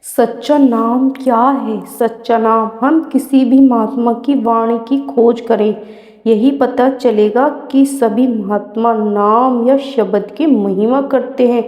सच्चा नाम क्या है? सच्चा नाम हम किसी भी महात्मा की वाणी की खोज करें, यही पता चलेगा कि सभी महात्मा नाम या शब्द की महिमा करते हैं।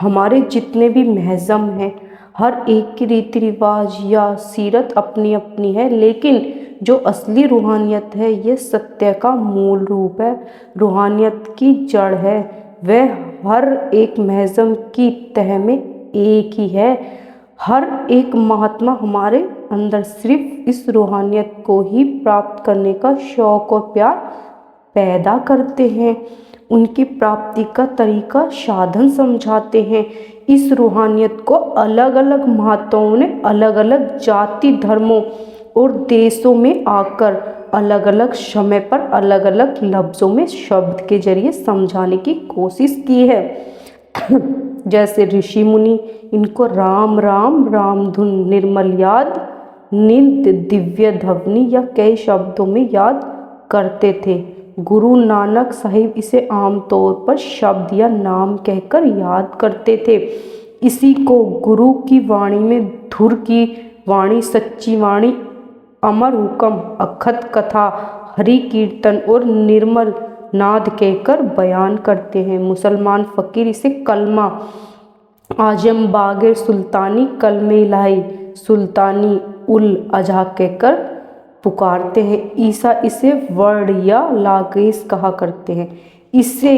हमारे जितने भी महज़म हैं, हर एक की रीति रिवाज या सीरत अपनी अपनी है, लेकिन जो असली रूहानियत है, ये सत्य का मूल रूप है, रूहानियत की जड़ है। वह हर एक महज़म की तह में एक ही है। हर एक महात्मा हमारे अंदर सिर्फ इस रूहानियत को ही प्राप्त करने का शौक़ और प्यार पैदा करते हैं। उनकी प्राप्ति का तरीका साधन समझाते हैं। इस रूहानियत को अलग अलग महात्माओं ने अलग अलग जाति, धर्मों और देशों में आकर अलग अलग समय पर अलग अलग लफ्ज़ों में शब्द के जरिए समझाने की कोशिश की है। जैसे ऋषि मुनि इनको राम राम, रामधुन, निर्मल याद, नित्य दिव्य ध्वनि या कई शब्दों में याद करते थे। गुरु नानक साहिब इसे आमतौर पर शब्द या नाम कहकर याद करते थे। इसी को गुरु की वाणी में धुर की वाणी, सच्ची वाणी, अमर हुक्म, अखत कथा, हरि कीर्तन और निर्मल नाद कहकर बयान करते हैं। मुसलमान फ़कीर इसे कलमा, आजम बागे सुल्तानी, कलमे इलाही, सुल्तानी उल अजहा कहकर पुकारते हैं। ईसा इसे वर्ड या लागेस कहा करते हैं। इसे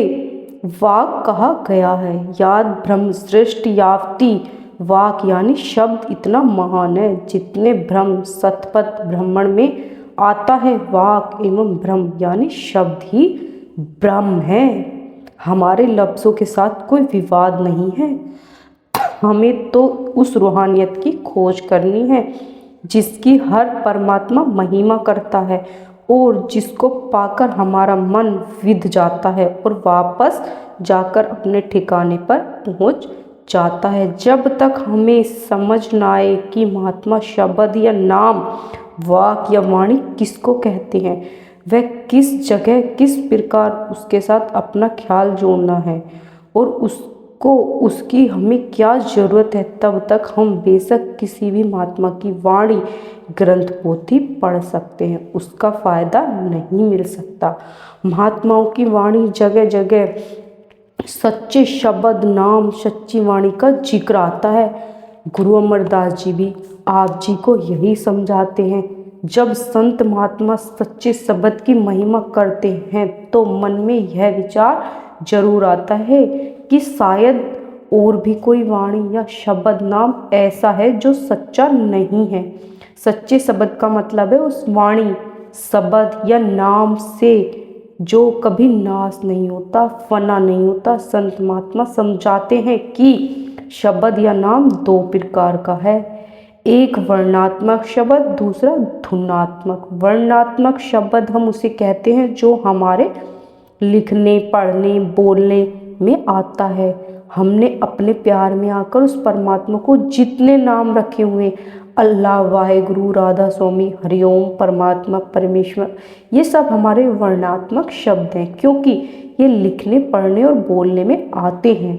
वाक कहा गया है। याद ब्रह्म श्रेष्ठ यावती, वाक यानी शब्द इतना महान है जितने ब्रह्म सतपथ ब्राह्मण में आता है। वाक एवं ब्रह्म यानी शब्द ही ब्रह्म है। हमारे लफ्ज़ों के साथ कोई विवाद नहीं है। हमें तो उस रूहानियत की खोज करनी है जिसकी हर परमात्मा महिमा करता है और जिसको पाकर हमारा मन विध जाता है और वापस जाकर अपने ठिकाने पर पहुंच जाता है। जब तक हमें समझ न आए कि महात्मा शब्द या नाम, वाक या वाणी किसको कहते हैं, वह किस जगह किस प्रकार उसके साथ अपना ख्याल जोड़ना है और उसको उसकी हमें क्या ज़रूरत है, तब तक हम बेशक किसी भी महात्मा की वाणी, ग्रंथ, पोथी पढ़ सकते हैं, उसका फ़ायदा नहीं मिल सकता। महात्माओं की वाणी जगह जगह सच्चे शब्द, नाम, सच्ची वाणी का जिक्र आता है। गुरु अमरदास जी भी आप जी को यही समझाते हैं। जब संत महात्मा सच्चे शब्द की महिमा करते हैं तो मन में यह विचार जरूर आता है कि शायद और भी कोई वाणी या शब्द, नाम ऐसा है जो सच्चा नहीं है। सच्चे शब्द का मतलब है उस वाणी, शब्द या नाम से जो कभी नाश नहीं होता, फना नहीं होता। संत महात्मा समझाते हैं कि शब्द या नाम दो प्रकार का है, एक वर्णात्मक शब्द, दूसरा धुनात्मक। वर्णात्मक शब्द हम उसे कहते हैं जो हमारे लिखने, पढ़ने, बोलने में आता है। हमने अपने प्यार में आकर उस परमात्मा को जितने नाम रखे हुए, अल्लाह, वाहेगुरु, राधा स्वामी, हरिओम, परमात्मा, परमेश्वर, ये सब हमारे वर्णात्मक शब्द हैं क्योंकि ये लिखने, पढ़ने और बोलने में आते हैं।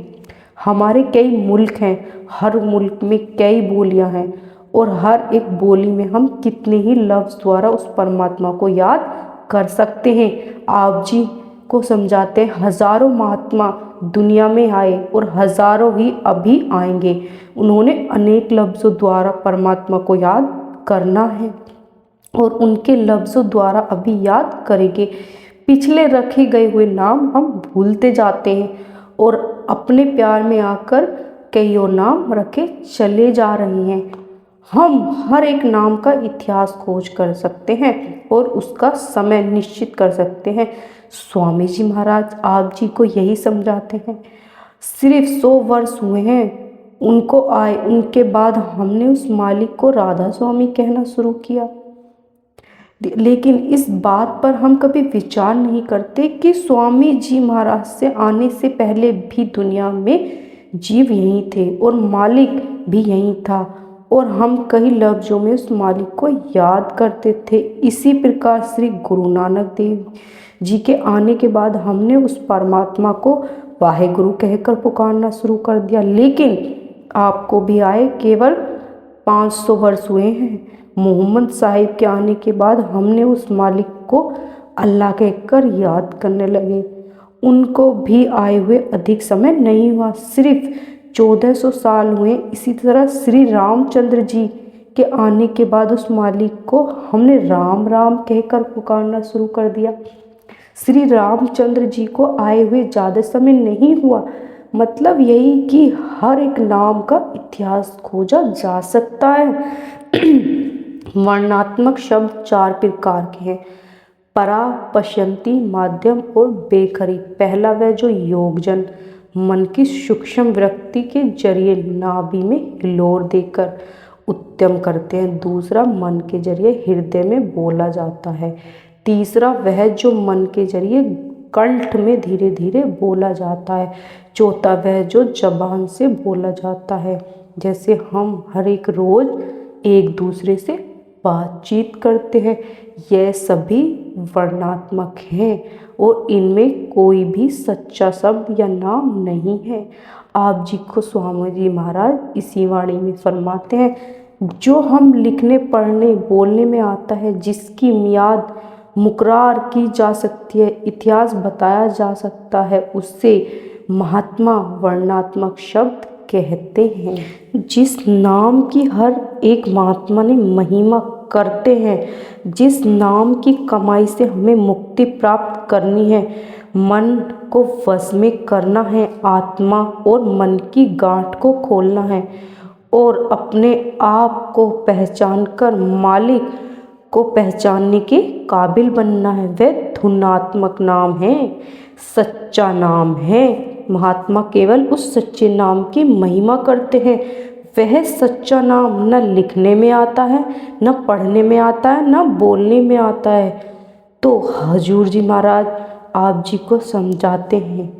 हमारे कई मुल्क हैं, हर मुल्क में कई बोलियां हैं और हर एक बोली में हम कितने ही लफ्ज़ द्वारा उस परमात्मा को याद कर सकते हैं। आप जी को समझाते हैं, हज़ारों महात्मा दुनिया में आए और हज़ारों ही अभी आएंगे। उन्होंने अनेक लफ्ज़ों द्वारा परमात्मा को याद करना है और उनके लफ्ज़ों द्वारा अभी याद करेंगे। पिछले रखे गए हुए नाम हम भूलते जाते हैं और अपने प्यार में आकर कई और नाम रखे चले जा रहे हैं। हम हर एक नाम का इतिहास खोज कर सकते हैं और उसका समय निश्चित कर सकते हैं। स्वामी जी महाराज आप जी को यही समझाते हैं। सिर्फ 100 वर्ष हुए हैं उनको आए, उनके बाद हमने उस मालिक को राधा स्वामी कहना शुरू किया। लेकिन इस बात पर हम कभी विचार नहीं करते कि स्वामी जी महाराज से आने से पहले भी दुनिया में जीव यही थे और मालिक भी यही था और हम कई लफ्ज़ों में उस मालिक को याद करते थे। इसी प्रकार श्री गुरु नानक देव जी के आने के बाद हमने उस परमात्मा को वाहेगुरु कहकर पुकारना शुरू कर दिया। लेकिन आपको भी आए केवल 500 वर्ष हुए हैं। मोहम्मद साहिब के आने के बाद हमने उस मालिक को अल्लाह कहकर याद करने लगे। उनको भी आए हुए अधिक समय नहीं हुआ, सिर्फ 1400 साल हुए। इसी तरह श्री रामचंद्र जी के आने के बाद उस मालिक को हमने राम राम कहकर पुकारना शुरू कर दिया। श्री रामचंद्र जी को आए हुए ज़्यादा समय नहीं हुआ, मतलब यही कि हर एक नाम का इतिहास खोजा जा सकता है। वर्णनात्मक शब्द 4 प्रकार के हैं, परा, पश्यंती, माध्यम और बेखरी। पहला वह जो योगजन मन की सूक्ष्म वृत्ति के जरिए नाभि में हिलोर देकर उत्तम करते हैं। दूसरा मन के जरिए हृदय में बोला जाता है। तीसरा वह जो मन के जरिए कंठ में धीरे धीरे बोला जाता है। चौथा वह जो जबान से बोला जाता है, जैसे हम हर एक रोज एक दूसरे से बातचीत करते हैं। यह सभी वर्णनात्मक हैं और इनमें कोई भी सच्चा शब्द या नाम नहीं है। आप जी को स्वामी जी महाराज इसी वाणी में फरमाते हैं, जो हम लिखने पढ़ने बोलने में आता है, जिसकी मियाद मुकरार की जा सकती है, इतिहास बताया जा सकता है, उससे महात्मा वर्णनात्मक शब्द कहते हैं। जिस नाम की हर एक महात्मा ने महिमा करते हैं, जिस नाम की कमाई से हमें मुक्ति प्राप्त करनी है, मन को वश में करना है, आत्मा और मन की गांठ को खोलना है और अपने आप को पहचान कर मालिक को पहचानने के काबिल बनना है, वह धुनात्मक नाम है, सच्चा नाम है। महात्मा केवल उस सच्चे नाम की महिमा करते हैं। वह सच्चा नाम न लिखने में आता है, न पढ़ने में आता है, न बोलने में आता है। तो हजूर जी महाराज आप जी को समझाते हैं।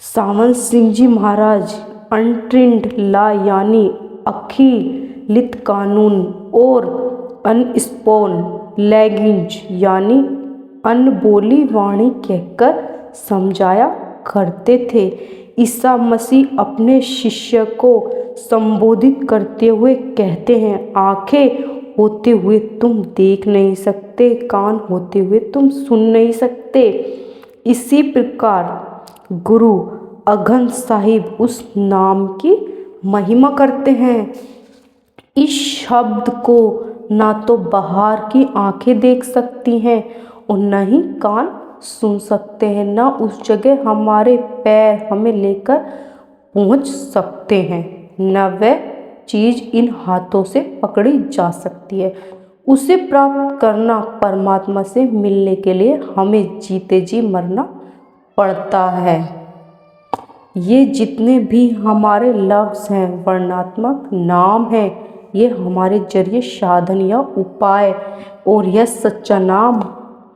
सावंत सिंह जी महाराज अनट्रिंड ला यानी अखिलित कानून और अनस्पोन लैंग्वेज यानी अनबोली वाणी कहकर समझाया करते थे। ईसा मसीह अपने शिष्य को संबोधित करते हुए कहते हैं, आंखें होते हुए तुम देख नहीं सकते, कान होते हुए तुम सुन नहीं सकते। इसी प्रकार गुरु अगहन साहिब उस नाम की महिमा करते हैं। इस शब्द को ना तो बाहर की आंखें देख सकती हैं और न ही कान सुन सकते हैं, ना उस जगह हमारे पैर हमें लेकर पहुंच सकते हैं, न वह चीज़ इन हाथों से पकड़ी जा सकती है। उसे प्राप्त करना, परमात्मा से मिलने के लिए हमें जीते जी मरना पड़ता है। ये जितने भी हमारे लफ्ज़ हैं, वर्णनात्मक नाम हैं, ये हमारे जरिए साधन या उपाय, और यह सच्चा नाम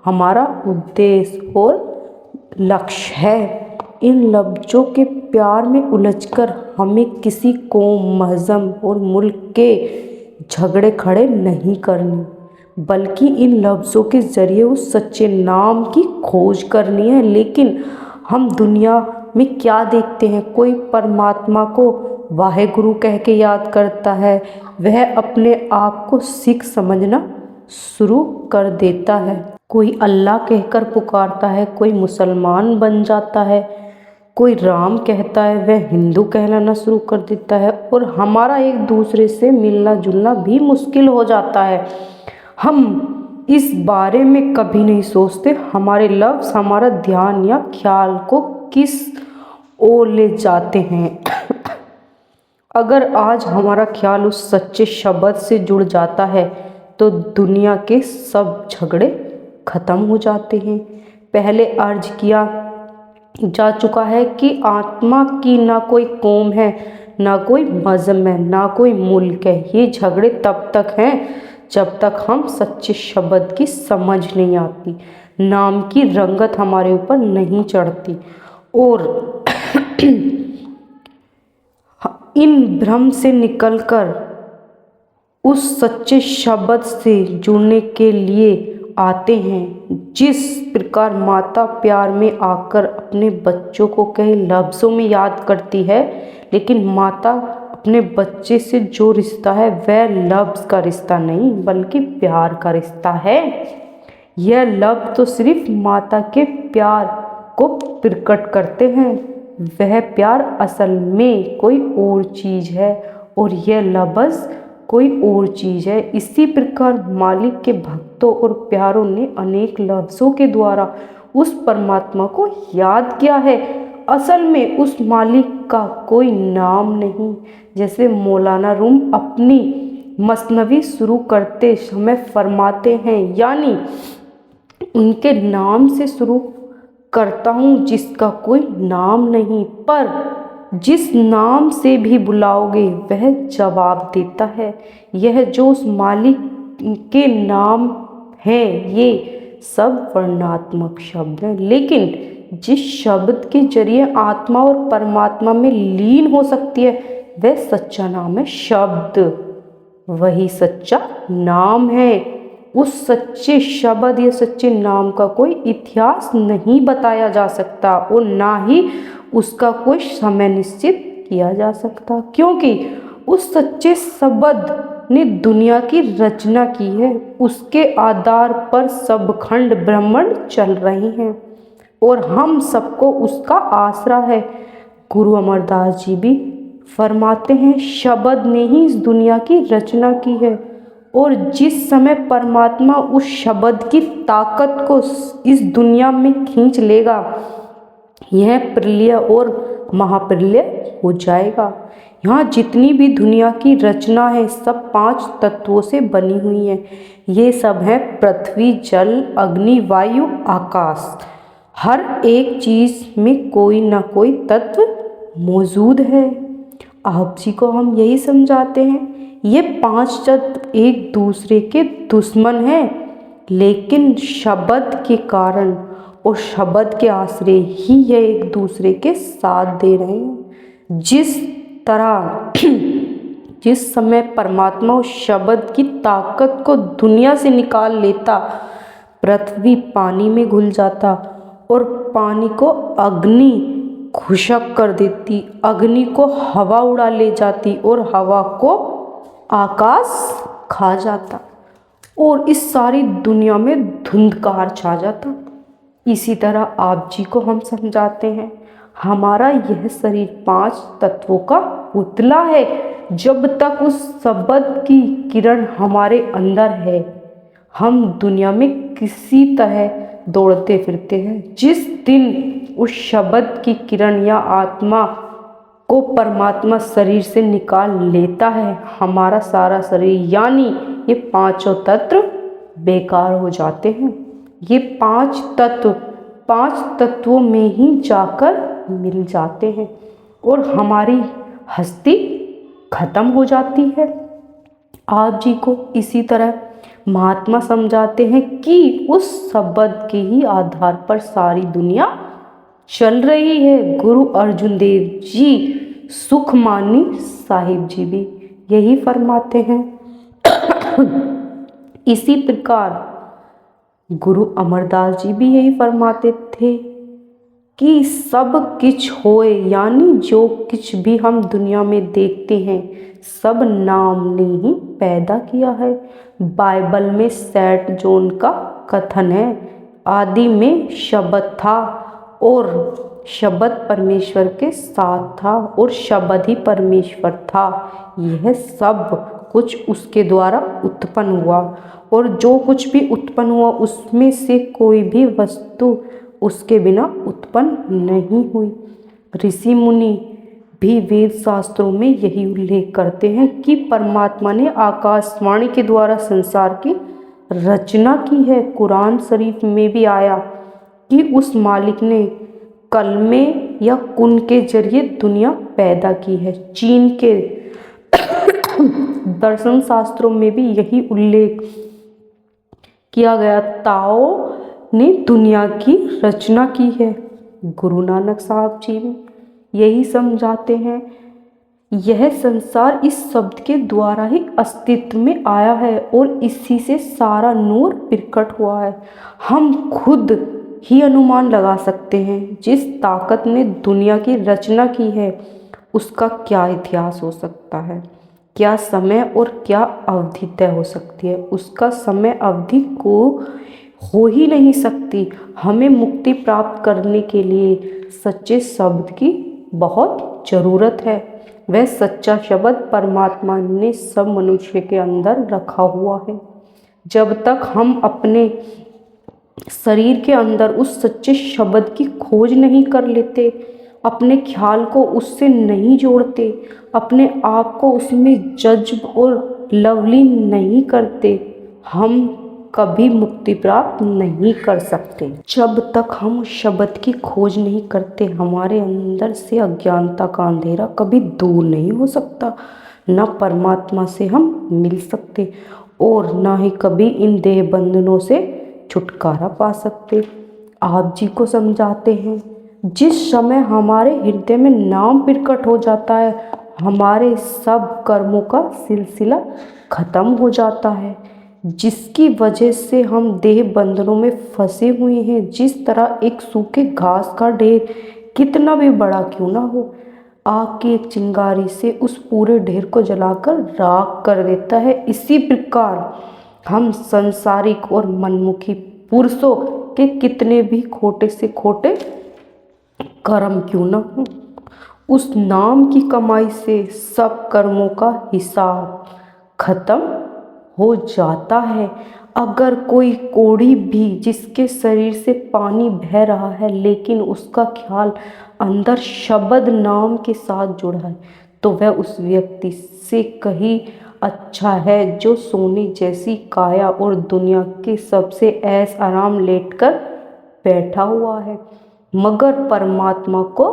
हमारा उद्देश्य और लक्ष्य है। इन लफ्ज़ों के प्यार में उलझकर हमें किसी कौम, मज़हब और मुल्क के झगड़े खड़े नहीं करनी, बल्कि इन लफ्ज़ों के ज़रिए उस सच्चे नाम की खोज करनी है। लेकिन हम दुनिया में क्या देखते हैं, कोई परमात्मा को वाहेगुरु कह के याद करता है, वह अपने आप को सिख समझना शुरू कर देता है। कोई अल्लाह कहकर पुकारता है, कोई मुसलमान बन जाता है, कोई राम कहता है, वह हिंदू कहलाना शुरू कर देता है, और हमारा एक दूसरे से मिलना जुलना भी मुश्किल हो जाता है। हम इस बारे में कभी नहीं सोचते, हमारे लफ्ज़ हमारा ध्यान या ख्याल को किस ओर ले जाते हैं। अगर आज हमारा ख्याल उस सच्चे शब्द से जुड़ जाता है तो दुनिया के सब झगड़े खत्म हो जाते हैं। पहले अर्ज किया जा चुका है कि आत्मा की ना कोई कौम है, ना कोई मज़हब है, ना कोई मुल्क है। ये झगड़े तब तक हैं जब तक हम सच्चे शब्द की समझ नहीं आती, नाम की रंगत हमारे ऊपर नहीं चढ़ती, और इन भ्रम से निकलकर उस सच्चे शब्द से जुड़ने के लिए आते हैं। जिस प्रकार माता प्यार में आकर अपने बच्चों को कई लफ्ज़ों में याद करती है, लेकिन माता अपने बच्चे से जो रिश्ता है वह लफ्ज़ का रिश्ता नहीं बल्कि प्यार का रिश्ता है। यह लफ्ज़ तो सिर्फ माता के प्यार को प्रकट करते हैं, वह प्यार असल में कोई और चीज़ है और यह लफ्ज़ कोई और चीज़ है। इसी प्रकार मालिक के भक्तों और प्यारों ने अनेक लफ्ज़ों के द्वारा उस परमात्मा को याद किया है। असल में उस मालिक का कोई नाम नहीं। जैसे मौलाना रूम अपनी मसनवी शुरू करते समय फरमाते हैं, यानी उनके नाम से शुरू करता हूँ जिसका कोई नाम नहीं, पर जिस नाम से भी बुलाओगे वह जवाब देता है। यह जो उस मालिक के नाम है ये सब वर्णात्मक शब्द हैं, लेकिन जिस शब्द के जरिए आत्मा और परमात्मा में लीन हो सकती है वह सच्चा नाम है शब्द। वही सच्चा नाम है। उस सच्चे शब्द या सच्चे नाम का कोई इतिहास नहीं बताया जा सकता और ना ही उसका कोई समय निश्चित किया जा सकता, क्योंकि उस सच्चे शब्द ने दुनिया की रचना की है। उसके आधार पर सब खंड ब्रह्मांड चल रहे हैं और हम सबको उसका आसरा है। गुरु अमरदास जी भी फरमाते हैं, शब्द ने ही इस दुनिया की रचना की है और जिस समय परमात्मा उस शब्द की ताकत को इस दुनिया में खींच लेगा यह प्रलय और महाप्रलय हो जाएगा। यहाँ जितनी भी दुनिया की रचना है सब 5 तत्वों से बनी हुई है। ये सब है पृथ्वी, जल, अग्नि, वायु, आकाश। हर एक चीज़ में कोई ना कोई तत्व मौजूद है। आप जी को हम यही समझाते हैं, ये 5 तत्व एक दूसरे के दुश्मन हैं, लेकिन शब्द के कारण और शब्द के आश्रय ही ये एक दूसरे के साथ दे रहे हैं। जिस समय परमात्मा उस शब्द की ताकत को दुनिया से निकाल लेता, पृथ्वी पानी में घुल जाता और पानी को अग्नि खुशक कर देती, अग्नि को हवा उड़ा ले जाती और हवा को आकाश खा जाता और इस सारी दुनिया में धुंधकार छा जाता। इसी तरह आप जी को हम समझाते हैं, हमारा यह शरीर 5 तत्वों का पुतला है। जब तक उस शब्द की किरण हमारे अंदर है हम दुनिया में किसी तरह दौड़ते फिरते हैं। जिस दिन उस शब्द की किरण या आत्मा को परमात्मा शरीर से निकाल लेता है, हमारा सारा शरीर यानी ये 5 तत्व बेकार हो जाते हैं। ये 5 तत्वों में ही जाकर मिल जाते हैं और हमारी हस्ती खत्म हो जाती है। आप जी को इसी तरह महात्मा समझाते हैं कि उस शब्द के ही आधार पर सारी दुनिया चल रही है। गुरु अर्जुन देव जी, सुखमानी साहिब जी भी यही फरमाते हैं। इसी प्रकार गुरु अमरदास जी भी यही फरमाते थे कि सब किछ होए, यानी जो कुछ भी हम दुनिया में देखते हैं सब नाम ने ही पैदा किया है। बाइबल में सेंट जॉन का कथन है, आदि में शब्द था और शब्द परमेश्वर के साथ था और शब्द ही परमेश्वर था। यह सब कुछ उसके द्वारा उत्पन्न हुआ और जो कुछ भी उत्पन्न हुआ उसमें से कोई भी वस्तु उसके बिना उत्पन्न नहीं हुई। ऋषि मुनि भी वेद शास्त्रों में यही उल्लेख करते हैं कि परमात्मा ने आकाशवाणी के द्वारा संसार की रचना की है। कुरान शरीफ में भी आया कि उस मालिक ने कलमे या कुन के जरिए दुनिया पैदा की है। चीन के दर्शन शास्त्रों में भी यही उल्लेख किया गया, ताओ ने दुनिया की रचना की है। गुरु नानक साहब जी भी यही समझाते हैं, यह संसार इस शब्द के द्वारा ही अस्तित्व में आया है और इसी से सारा नूर प्रकट हुआ है। हम खुद ही अनुमान लगा सकते हैं जिस ताकत ने दुनिया की रचना की है उसका क्या इतिहास हो सकता है, क्या समय और क्या अवधि तय हो सकती है। उसका समय अवधि को हो ही नहीं सकती। हमें मुक्ति प्राप्त करने के लिए सच्चे शब्द की बहुत ज़रूरत है। वह सच्चा शब्द परमात्मा ने सब मनुष्य के अंदर रखा हुआ है। जब तक हम अपने शरीर के अंदर उस सच्चे शब्द की खोज नहीं कर लेते, अपने ख्याल को उससे नहीं जोड़ते, अपने आप को उसमें जज्ब और लवली नहीं करते, हम कभी मुक्ति प्राप्त नहीं कर सकते। जब तक हम शब्द की खोज नहीं करते, हमारे अंदर से अज्ञानता का अंधेरा कभी दूर नहीं हो सकता। न परमात्मा से हम मिल सकते और ना ही कभी इन देह बंधनों से छुटकारा पा सकते। आप जी को समझाते हैं, जिस समय हमारे हृदय में नाम प्रकट हो जाता है, हमारे सब कर्मों का सिलसिला खत्म हो जाता है, जिसकी वजह से हम देह बंधनों में फंसे हुए हैं। जिस तरह एक सूखे घास का ढेर कितना भी बड़ा क्यों ना हो, आग की एक चिंगारी से उस पूरे ढेर को जलाकर राख कर देता है। इसी प्रकार हम संसारिक और मनमुखी पुरुषों के कितने भी खोटे से खोटे कर्म क्यों न हो, उस नाम की कमाई से सब कर्मों का हिसाब खत्म हो जाता है। अगर कोई कोढ़ी भी जिसके शरीर से पानी बह रहा है, लेकिन उसका ख्याल अंदर शब्द नाम के साथ जुड़ा है, तो वह उस व्यक्ति से कहीं अच्छा है जो सोने जैसी काया और दुनिया के सबसे ऐश आराम लेटकर बैठा हुआ है, मगर परमात्मा को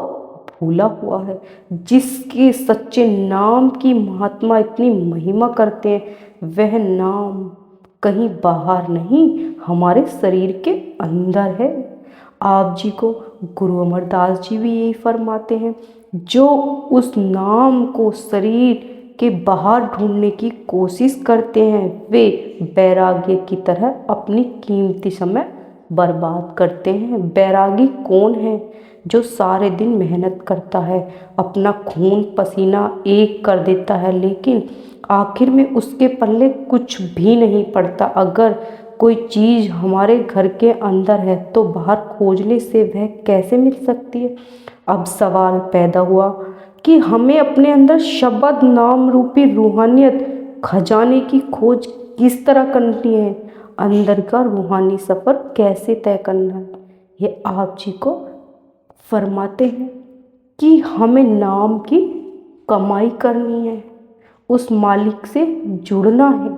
भूला हुआ है। जिसके सच्चे नाम की महात्मा इतनी महिमा करते हैं, वह नाम कहीं बाहर नहीं, हमारे शरीर के अंदर है। आप जी को गुरु अमरदास जी भी यही फरमाते हैं, जो उस नाम को शरीर के बाहर ढूंढने की कोशिश करते हैं, वे बैरागी की तरह अपनी कीमती समय बर्बाद करते हैं। बैरागी कौन है? जो सारे दिन मेहनत करता है, अपना खून पसीना एक कर देता है, लेकिन आखिर में उसके पल्ले कुछ भी नहीं पड़ता। अगर कोई चीज़ हमारे घर के अंदर है तो बाहर खोजने से वह कैसे मिल सकती है। अब सवाल पैदा हुआ कि हमें अपने अंदर शब्द नाम रूपी रूहानियत खजाने की खोज किस तरह करनी है, अंदर का रूहानी सफ़र कैसे तय करना है। ये आप जी को फरमाते हैं कि हमें नाम की कमाई करनी है, उस मालिक से जुड़ना है,